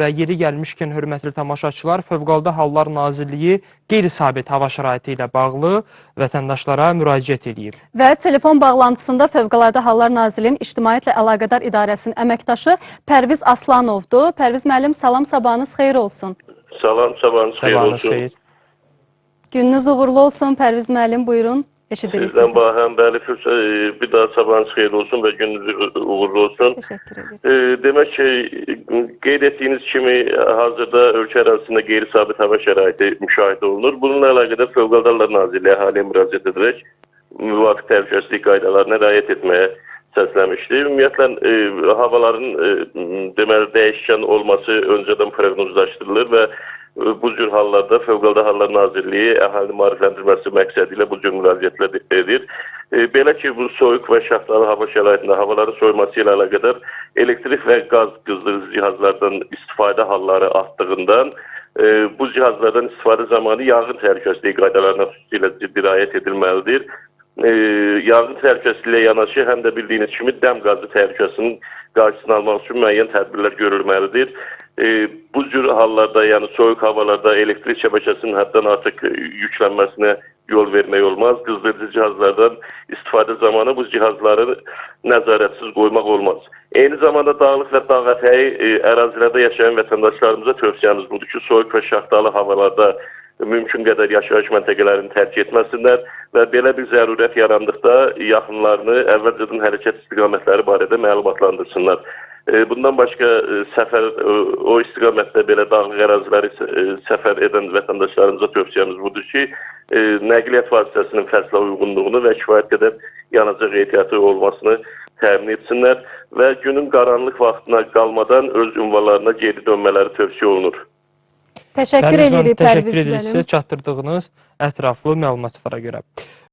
Və yeri gəlmişkən, hörmətli tamaşaçılar, Fövqəladə Hallar Nazirliyi qeyri-sabit hava şəraiti ilə bağlı vətəndaşlara müraciət edib. Və telefon bağlantısında Fövqəladə Hallar Nazirliyinin İctimaiyyətlə Əlaqədar İdarəsinin əməkdaşı Pərviz Aslanovdur. Pərviz müəllim, salam, sabahınız xeyir olsun. Salam, sabahınız xeyir olsun. Gününüz uğurlu olsun Pərviz müəllim, buyurun. Eşidirik Sizdən sizi. bahəm, bəli, bir daha sabahınız xeyir olsun və gününüz uğurlu olsun. Təşəkkür ederim. Demək ki, qeyd etdiyiniz kimi hazırda ölkə ərazisində qeyri-sabit hava şəraiti müşahidə olunur. Bununla əlaqədar Fövqəladə Hallar Nazirliyi əhaliyə müraciət edərək müvafiq təhlükəsizlik qaydalarına riayət etməyə səsləmişdi. Ümumiyyətlə, havaların dəyişkən olması öncədən proqnozlaşdırılır və bu cür hallarda Fövqəladə Hallar Nazirliyi əhalini maarifləndirməsi məqsədi ilə bu cür müraciətlər edir. Belə ki, bu soyuq və şaxtalı hava şəraitində havaların soyuması ilə əlaqədar elektrik və qaz qızdırıcı cihazlardan istifadə halları artdığından bu cihazlardan istifadə zamanı yanğın təhlükəsizliyi qaydalarına xüsusilə ciddi riayət edilməlidir. Yanğın təhlükəsizliyi ilə yanaşı, həm də bildiyiniz kimi dəm qazı təhlükəsinin qarşısını almaq üçün müəyyən tədbirlər görülməlidir. Bu cür hallarda, yəni soyuq havalarda elektrik şəbəkəsinin həddən artıq yüklənməsinə yol vermək olmaz. Qızdırıcı cihazlardan istifadə zamanı bu cihazları nəzarətsiz qoymaq olmaz. Eyni zamanda dağlıq və dağ ətəyi ərazilərdə yaşayan vətəndaşlarımıza tövsiyəmiz budur ki, soyuq və şaxtalı havalarda mümkün qədər yaşayış məntəqələrini tərk etməsinlər və belə bir zərurət yarandıqda yaxınlarını əvvəlcədən hərəkət istiqamətləri barədə məlumatlandırsınlar. Bundan başqa o istiqamətdə belə dağlıq əraziləri səfər edən vətəndaşlarımıza tövsiyəmiz budur ki, nəqliyyat vasitəsinin fəslə uyğunluğunu və kifayət qədər yanacaq ehtiyatı olmasını təmin etsinlər və günün qaranlıq vaxtına qalmadan öz ünvanlarına geri dönmələri tövsiyə olunur. Təşəkkür edirik Pərviz müəllim. Təşəkkür edirik sizə çatdırdığınız ətraflı məlumatlara görə.